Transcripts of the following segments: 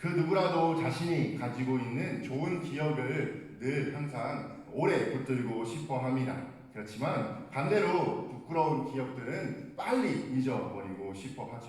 그 누구라도 자신이 가지고 있는 좋은 기억을 늘 항상 오래 붙들고 싶어 합니다. 그렇지만 반대로 부끄러운 기억들은 빨리 잊어버리고 싶어 하죠.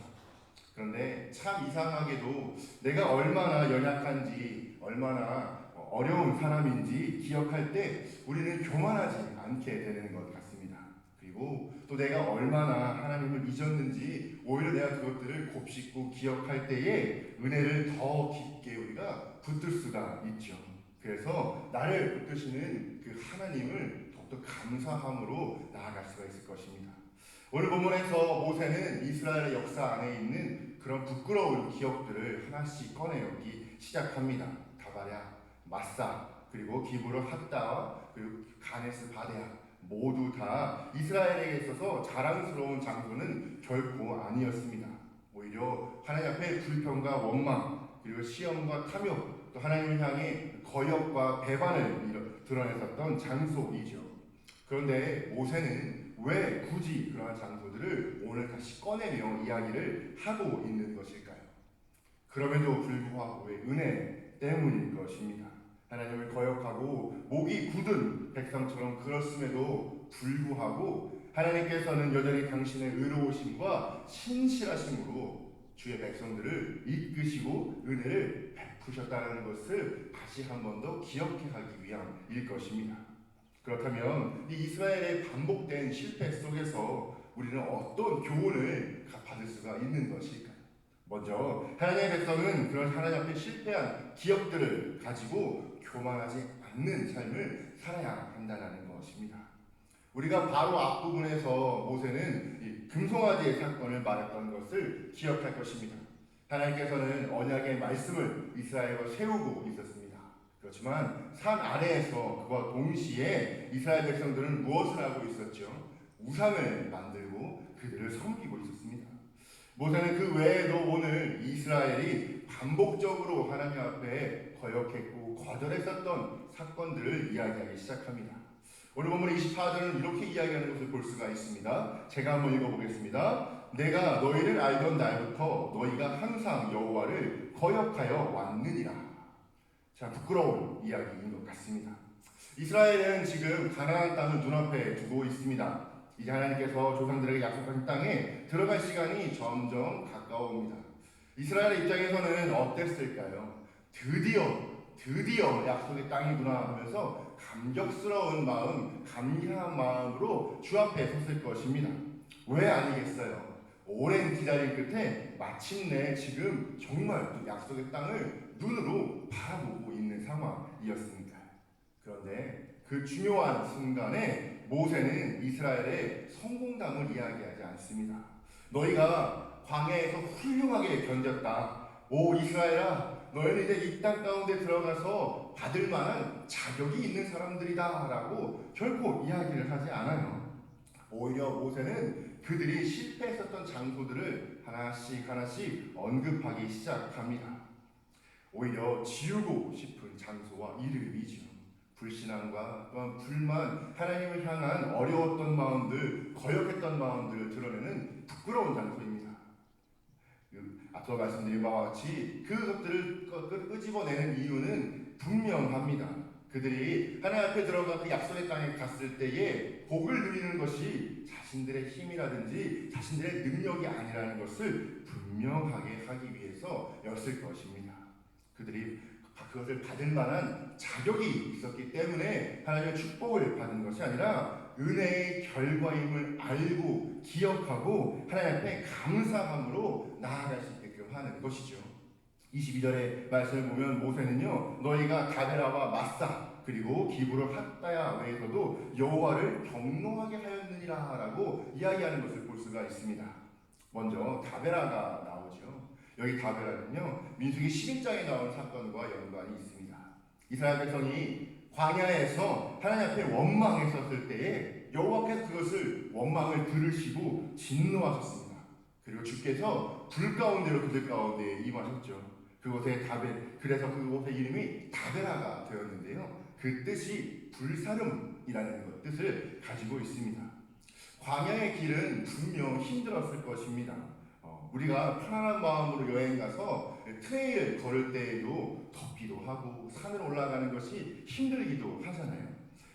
그런데 참 이상하게도 내가 얼마나 연약한지, 얼마나 어려운 사람인지 기억할 때 우리는 교만하지 않게 되는 것 같습니다. 그리고 또 내가 얼마나 하나님을 잊었는지 오히려 내가 그것들을 곱씹고 기억할 때에 은혜를 더 깊게 우리가 붙들 수가 있죠. 그래서 나를 붙드시는 그 하나님을 더욱더 감사함으로 나아갈 수가 있을 것입니다. 오늘 본문에서 모세는 이스라엘의 역사 안에 있는 그런 부끄러운 기억들을 하나씩 꺼내오기 시작합니다. 다바랴, 마사, 그리고 기브로 핫다와 그리고 가네스 바데아 모두 다 이스라엘에게 있어서 자랑스러운 장소는 결코 아니었습니다. 오히려 하나님 앞에 불평과 원망, 그리고 시험과 탐욕, 또 하나님을 향해 거역과 배반을 드러냈었던 장소이죠. 그런데 모세는 왜 굳이 그러한 장소들을 오늘 다시 꺼내며 이야기를 하고 있는 것일까요? 그럼에도 불구하고 은혜 때문일 것입니다. 하나님을 거역하고 목이 굳은 백성처럼 그렇음에도 불구하고 하나님께서는 여전히 당신의 의로우심과 신실하심으로 주의 백성들을 이끄시고 은혜를 베푸셨다는 것을 다시 한 번 더 기억해 가기 위함일 것입니다. 그렇다면 이 이스라엘의 반복된 실패 속에서 우리는 어떤 교훈을 받을 수가 있는 것일까요? 먼저 하나님의 백성은 그런 하나님 앞에 실패한 기억들을 가지고 교만하지 않는 삶을 살아야 한다는 것입니다. 우리가 바로 앞부분에서 모세는 이 금송아지의 사건을 말했던 것을 기억할 것입니다. 하나님께서는 언약의 말씀을 이스라엘과 세우고 있었습니다. 그렇지만 산 아래에서 그와 동시에 이스라엘 백성들은 무엇을 하고 있었죠? 우상을 만들고 그들을 섬기고 있었습니다. 모세는 그 외에도 오늘 이스라엘이 반복적으로 하나님 앞에 거역했고 거절했었던 사건들을 이야기하기 시작합니다. 오늘 본문 24절은 이렇게 이야기하는 것을 볼 수가 있습니다. 제가 한번 읽어보겠습니다. 내가 너희를 알던 날부터 너희가 항상 여호와를 거역하여 왔느니라. 자, 부끄러운 이야기인 것 같습니다. 이스라엘은 지금 가나안 땅을 눈앞에 두고 있습니다. 이제 하나님께서 조상들에게 약속하신 땅에 들어갈 시간이 점점 가까워옵니다. 이스라엘 입장에서는 어땠을까요? 드디어 약속의 땅이구나 하면서 감격스러운 마음, 감사한 마음으로 주 앞에 섰을 것입니다. 왜 아니겠어요? 오랜 기다림 끝에 마침내 지금 정말 약속의 땅을 눈으로 바라보고 있는 상황이었으니까요. 그런데 그 중요한 순간에 모세는 이스라엘의 성공담을 이야기하지 않습니다. 너희가 광야에서 훌륭하게 견뎠다. 오 이스라엘아, 너희는 이제 이 땅 가운데 들어가서 받을 만한 자격이 있는 사람들이다 라고 결코 이야기를 하지 않아요. 오히려 모세는 그들이 실패했었던 장소들을 하나씩 언급하기 시작합니다. 오히려 지우고 싶은 장소와 이름이죠. 불신앙과 또한 불만, 하나님을 향한 어려웠던 마음들, 거역했던 마음들을 드러내는 부끄러운 장소입니다. 앞서 말씀드린 바와 같이 그것들을 끄집어내는 이유는 분명합니다. 그들이 하나님 앞에 들어가 그 약속의 땅에 갔을 때에 복을 누리는 것이 자신들의 힘이라든지 자신들의 능력이 아니라는 것을 분명하게 하기 위해서였을 것입니다. 그들이 그것을 받을 만한 자격이 있었기 때문에 하나님의 축복을 받은 것이 아니라 은혜의 결과임을 알고 기억하고 하나님 앞에 감사함으로 나아갈 수 있게끔 하는 것이죠. 22절의 말씀을 보면 모세는요, 너희가 다베라와 마사 그리고 기브로 핫다야 외에서도 여호와를 경노하게 하였느니라 라고 이야기하는 것을 볼 수가 있습니다. 먼저 다베라가 나오죠. 여기 다베라는요, 민수기 11장에 나온 사건과 연관이 있습니다. 이스라엘 백성이 광야에서 하나님 앞에 원망했었을 때에 여호와께서 그것을 원망을 들으시고 진노하셨습니다. 그리고 주께서 불 가운데로 그들 가운데 임하셨죠. 그래서 그곳의 이름이 다베라가 되었는데요. 그 뜻이 불사름이라는 뜻을 가지고 있습니다. 광야의 길은 분명 힘들었을 것입니다. 우리가 편안한 마음으로 여행 가서 트레일 걸을 때에도 덥기도 하고 산을 올라가는 것이 힘들기도 하잖아요.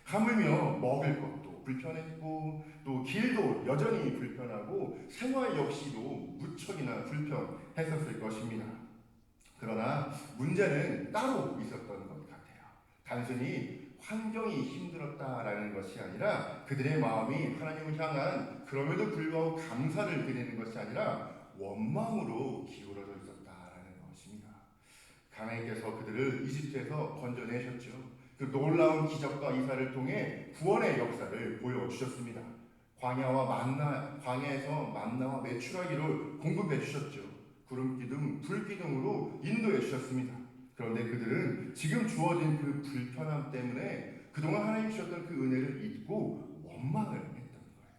하물며 먹을 것도 불편했고 또 길도 여전히 불편하고 생활 역시도 무척이나 불편했었을 것입니다. 그러나 문제는 따로 있었던 것 같아요. 단순히 환경이 힘들었다라는 것이 아니라 그들의 마음이 하나님을 향한 그럼에도 불구하고 감사를 드리는 것이 아니라 원망으로 기울어져 있었다라는 것입니다. 하나님께서 그들을 이집트에서 건져내셨죠. 그 놀라운 기적과 이사를 통해 구원의 역사를 보여주셨습니다. 광야에서 만나와 메추라기를 공급해 주셨죠. 구름 기둥, 불 기둥으로 인도해 주셨습니다. 그런데 그들은 지금 주어진 그 불편함 때문에 그동안 하나님 주셨던 그 은혜를 잊고 원망을 했던 거예요.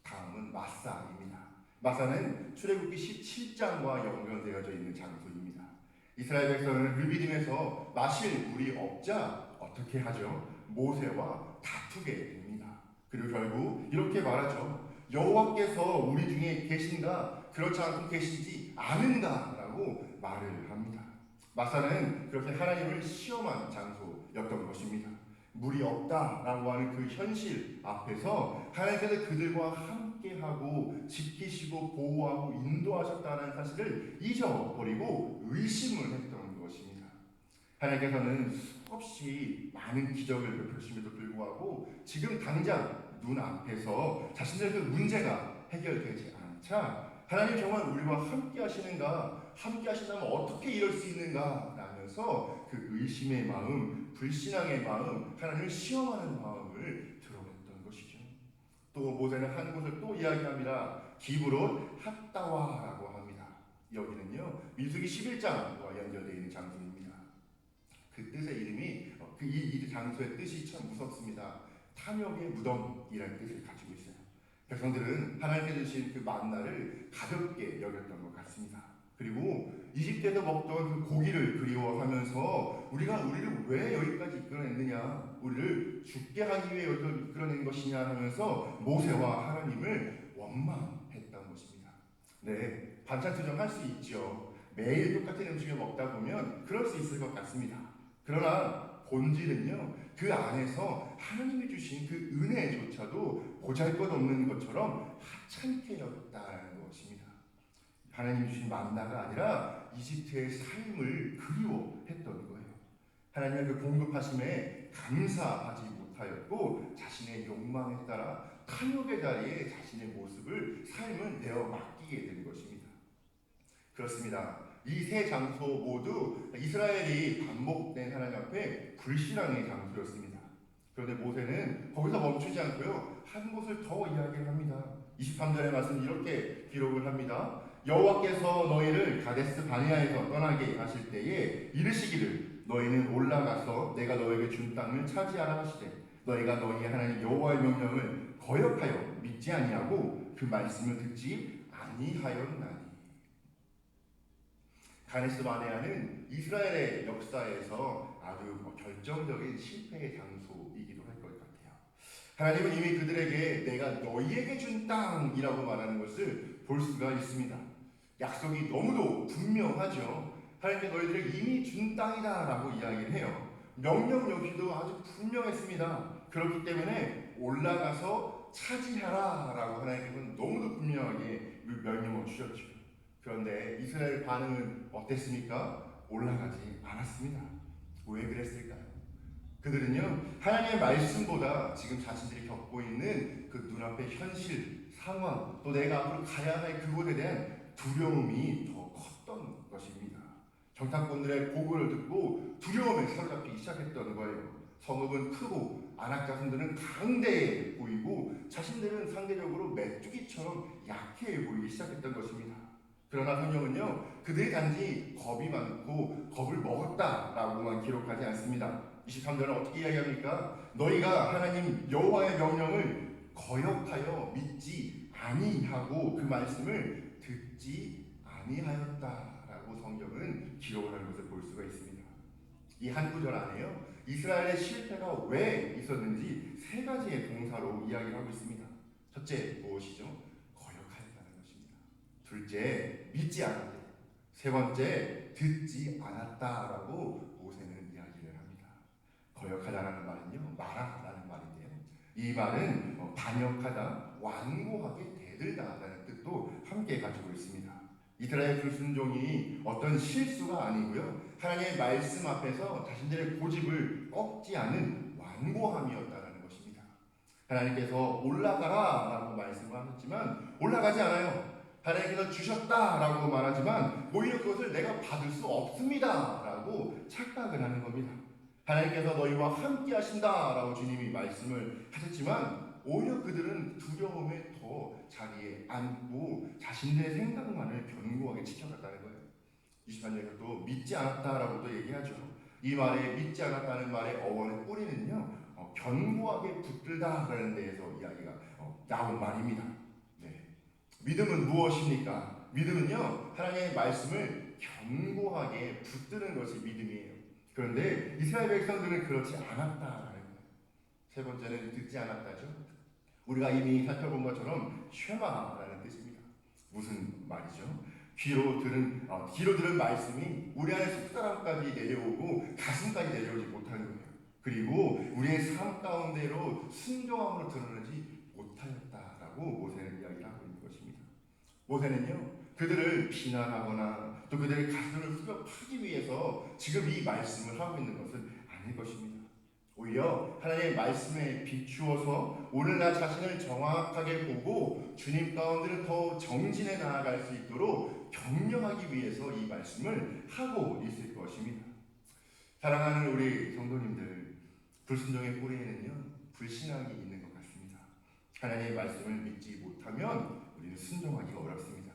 다음은 마사입니다. 마사는 출애굽기 17장과 연결되어져 있는 장소입니다. 이스라엘 백성은 르비딤에서 마실 물이 없자 어떻게 하죠? 모세와 다투게 됩니다. 그리고 결국 이렇게 말하죠. 여호와께서 우리 중에 계신가? 그렇지 않고 계시지 않은가? 라고 말을 합니다. 마사는 그렇게 하나님을 시험한 장소였던 것입니다. 물이 없다라고 하는 그 현실 앞에서 하나님께서 그들과 함께하고 지키시고 보호하고 인도하셨다는 사실을 잊어버리고 의심을 했던 것입니다. 하나님께서는 수없이 많은 기적을 베푸심에도 불구하고 지금 당장 눈앞에서 자신들의 그 문제가 해결되지 않자 하나님 정말 우리와 함께 하시는가? 함께 하신다면 어떻게 이럴 수 있는가? 라면서 그 의심의 마음, 불신앙의 마음, 하나님을 시험하는 마음을 드러냈던 것이죠. 또 모세는 한 곳을 또 이야기합니다. 기브롯 핫다와라고 합니다. 여기는요 민수기 11장과 연결되어 있는 장소입니다. 그 뜻의 이름이 이 장소의 뜻이 참 무섭습니다. 탐욕의 무덤이라는 뜻을 가지고 있어요. 백성들은 하나님께 주신 그 만나를 가볍게 여겼던 것 같습니다. 그리고 이집트에서 먹던 그 고기를 그리워하면서 우리를 왜 여기까지 이끌어냈느냐, 우리를 죽게 하기 위해 여기서 이끌어낸 것이냐 하면서 모세와 하나님을 원망했던 것입니다. 네, 반찬 투정할 수 있죠. 매일 똑같은 음식을 먹다 보면 그럴 수 있을 것 같습니다. 그러나 본질은요, 그 안에서 하나님이 주신 그 은혜조차도 보잘것없는 것처럼 하찮게 여겼다는 것입니다. 하나님이 주신 만나가 아니라 이집트의 삶을 그리워했던 거예요. 하나님의 그 공급하심에 감사하지 못하였고 자신의 욕망에 따라 탐욕의 자리에 자신의 모습을 삶을 내어 맡기게 된 것입니다. 그렇습니다. 이 세 장소 모두 이스라엘이 반복된 하나님 앞에 불신앙의 장소였습니다. 그런데 모세는 거기서 멈추지 않고요, 한 곳을 더 이야기를 합니다. 23절의 말씀 이렇게 기록을 합니다. 여호와께서 너희를 가데스 바네아에서 떠나게 하실 때에 이르시기를 너희는 올라가서 내가 너에게 준 땅을 차지하라 하시되 너희가 너희 하나님 여호와의 명령을 거역하여 믿지 아니하고 그 말씀을 듣지 아니하였나니. 가데스 바네아는 이스라엘의 역사에서 아주 결정적인 실패의 장소이기도 할 것 같아요. 하나님은 이미 그들에게 내가 너희에게 준 땅이라고 말하는 것을 볼 수가 있습니다. 약속이 너무도 분명하죠. 하나님께 너희들에게 이미 준 땅이다라고 이야기를 해요. 명령 역시도 아주 분명했습니다. 그렇기 때문에 올라가서 차지하라라고 하나님께서는 너무도 분명하게 명령을 주셨죠. 그런데 이스라엘 반응은 어땠습니까? 올라가지 않았습니다. 왜 그랬을까요? 그들은요, 하나님의 말씀보다 지금 자신들이 겪고 있는 그 눈앞의 현실, 상황, 또 내가 앞으로 가야 할 그곳에 대한 두려움이 더 컸던 것입니다. 정탐꾼들의 보고를 듣고 두려움에 사로잡히기 시작했던 거예요. 성읍은 크고 안악자손들은 강대해 보이고 자신들은 상대적으로 메뚜기처럼 약해 보이기 시작했던 것입니다. 그러나 성경은요, 그들이 단지 겁이 많고 겁을 먹었다라고만 기록하지 않습니다. 23절은 어떻게 이야기합니까? 너희가 하나님 여호와의 명령을 거역하여 믿지 아니하고 그 말씀을 듣지 아니하였다라고 성경은 기록을 하는 것을 볼 수가 있습니다. 이 한 구절 안에요, 이스라엘의 실패가 왜 있었는지 세 가지의 동사로 이야기를 하고 있습니다. 첫째, 무엇이죠? 거역하였다는 것입니다. 둘째, 믿지 않았대. 세 번째, 듣지 않았다라고 모세는 이야기를 합니다. 거역하다라는 말은요, 말하다라는 말인데요. 이 말은 반역하다, 완고하게 대들다라는 뜻도 함께 가지고 있습니다. 이스라엘 불순종이 어떤 실수가 아니고요, 하나님의 말씀 앞에서 자신들의 고집을 꺾지 않은 완고함이었다라는 것입니다. 하나님께서 올라가라라고 말씀을 하셨지만 올라가지 않아요. 하나님께서 주셨다라고 말하지만 오히려 그것을 내가 받을 수 없습니다라고 착각을 하는 겁니다. 하나님께서 너희와 함께 하신다라고 주님이 말씀을 하셨지만 오히려 그들은 두려움에 더 자리에 앉고 자신들의 생각만을 견고하게 지켜갔다는 거예요. 23절에서도 믿지 않았다라고도 얘기하죠. 이 말에 믿지 않았다는 말의 어원의 뿌리는요, 견고하게 붙들다라는 데에서 이야기가 나온 말입니다. 네. 믿음은 무엇입니까? 믿음은요, 하나님의 말씀을 견고하게 붙드는 것이 믿음이에요. 그런데 이스라엘 백성들은 그렇지 않았다라는 거예요. 세 번째는 듣지 않았다죠. 우리가 이미 살펴본 것처럼 쉐마라는 뜻입니다. 무슨 말이죠? 귀로 들은 말씀이 우리 안에 속사람까지 내려오고 가슴까지 내려오지 못하는 거예요. 그리고 우리의 삶 가운데로 순종함으로 드러나지 못하였다라고 모세는 이야기를 하고 있는 것입니다. 모세는요, 그들을 비난하거나 또 그들의 가슴을 후벼 파기 위해서 지금 이 말씀을 하고 있는 것은 아닐 것입니다. 오히려 하나님의 말씀에 비추어서 오늘 나 자신을 정확하게 보고 주님 가운데를 더 정진해 나아갈 수 있도록 격려하기 위해서 이 말씀을 하고 있을 것입니다. 사랑하는 우리 성도님들, 불순종의 뿌리에는요, 불신앙이 있는 것 같습니다. 하나님의 말씀을 믿지 못하면 우리는 순종하기가 어렵습니다.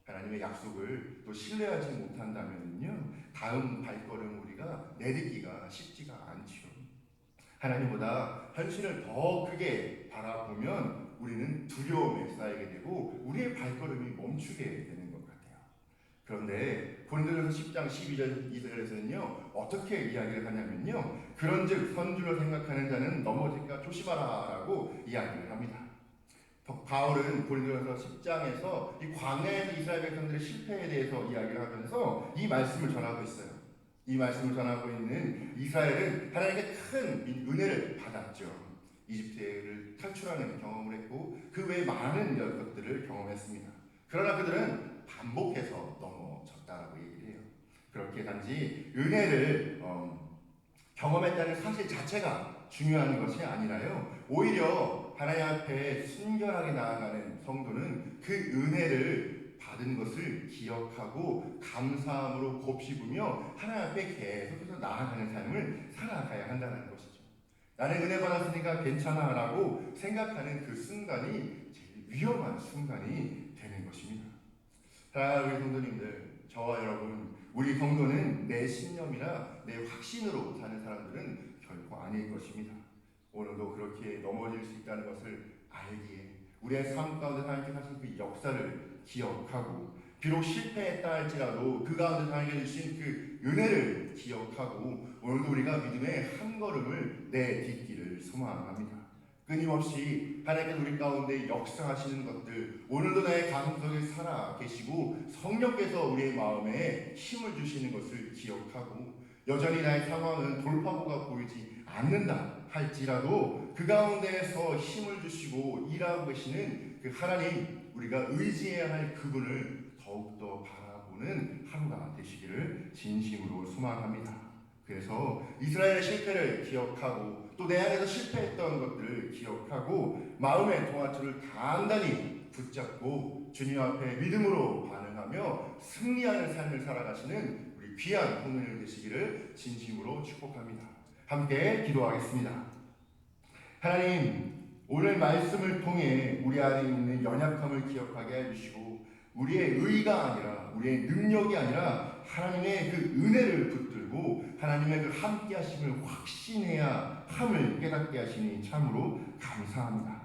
하나님의 약속을 또 신뢰하지 못한다면요, 다음 발걸음 우리가 내딛기가 쉽지가 않죠. 하나님보다 현실을 더 크게 바라보면 우리는 두려움에 쌓이게 되고 우리의 발걸음이 멈추게 되는 것 같아요. 그런데 고린도전서 10장 12절 2절에서는요, 어떻게 이야기를 하냐면요, 그런즉 선주로 생각하는 자는 넘어질까 조심하라라고 이야기를 합니다. 바울은 고린도전서 10장에서 이 광야에서 이스라엘 백성들의 실패에 대해서 이야기를 하면서 이 말씀을 전하고 있어요. 이 말씀을 전하고 있는 이스라엘은 하나님께 큰 은혜를 받았죠. 이집트를 탈출하는 경험을 했고 그 외에 많은 것들을 경험했습니다. 그러나 그들은 반복해서 넘어졌다라고 얘기를 해요. 그렇게 단지 은혜를 경험했다는 사실 자체가 중요한 것이 아니라요, 오히려 하나님 앞에 순결하게 나아가는 성도는 그 은혜를 받은 것을 기억하고 감사함으로 곱씹으며 하나님 앞에 계속해서 나아가는 삶을 살아가야 한다는 것이죠. 나는 은혜 받았으니까 괜찮아 라고 생각하는 그 순간이 제일 위험한 순간이 되는 것입니다. 사랑하는 우리 성도님들, 저와 여러분, 우리 성도는 내 신념이나 내 확신으로 사는 사람들은 결코 아닐 것입니다. 오늘도 그렇게 넘어질 수 있다는 것을 알기에 우리의 삶 가운데 하나님께 하신 그 역사를 기억하고, 비록 실패했다 할지라도 그 가운데 하나님께 주신 그 은혜를 기억하고 오늘도 우리가 믿음의 한 걸음을 내딛기를 소망합니다. 끊임없이 하나님께서 우리 가운데 역사하시는 것들, 오늘도 나의 가슴속에 살아 계시고 성령께서 우리의 마음에 힘을 주시는 것을 기억하고, 여전히 나의 상황은 돌파구가 보이지 않는다 할지라도 그 가운데에서 힘을 주시고 일하고 계시는 그 하나님, 우리가 의지해야 할 그분을 더욱더 바라보는 하루가 되시기를 진심으로 소망합니다. 그래서 이스라엘의 실패를 기억하고 또 내 안에서 실패했던 것들을 기억하고 마음의 동아줄을 단단히 붙잡고 주님 앞에 믿음으로 반응하며 승리하는 삶을 살아가시는 우리 귀한 성도님 되시기를 진심으로 축복합니다. 함께 기도하겠습니다. 하나님, 오늘 말씀을 통해 우리 안에 있는 연약함을 기억하게 해주시고 우리의 의가 아니라 우리의 능력이 아니라 하나님의 그 은혜를 붙들고 하나님의 그 함께 하심을 확신해야 함을 깨닫게 하시니 참으로 감사합니다.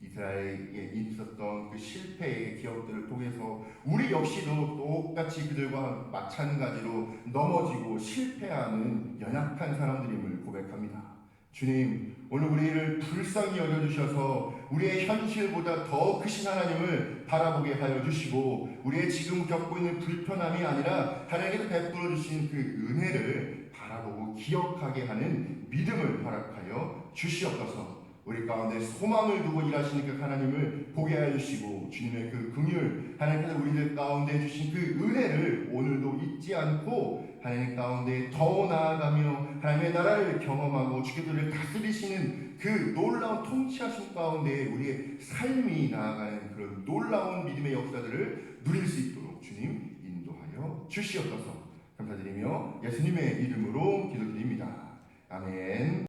이스라엘에 있었던 그 실패의 기억들을 통해서 우리 역시도 똑같이 그들과 마찬가지로 넘어지고 실패하는 연약한 사람들임을 고백합니다. 주님, 오늘 우리를 불쌍히 여겨주셔서 우리의 현실보다 더 크신 하나님을 바라보게 하여 주시고 우리의 지금 겪고 있는 불편함이 아니라 하나님께서 베풀어 주신 그 은혜를 바라보고 기억하게 하는 믿음을 허락하여 주시옵소서. 우리 가운데 소망을 두고 일하시는 그 하나님을 보게 하여 주시고 주님의 그 긍휼, 하나님께서 우리들 가운데 주신 그 은혜를 오늘도 잊지 않고 하나님 가운데 더 나아가며 하나님의 나라를 경험하고 주께서를 다스리시는 그 놀라운 통치하심 가운데 우리의 삶이 나아가는 그런 놀라운 믿음의 역사들을 누릴 수 있도록 주님 인도하여 주시옵소서. 감사드리며 예수님의 이름으로 기도드립니다. 아멘.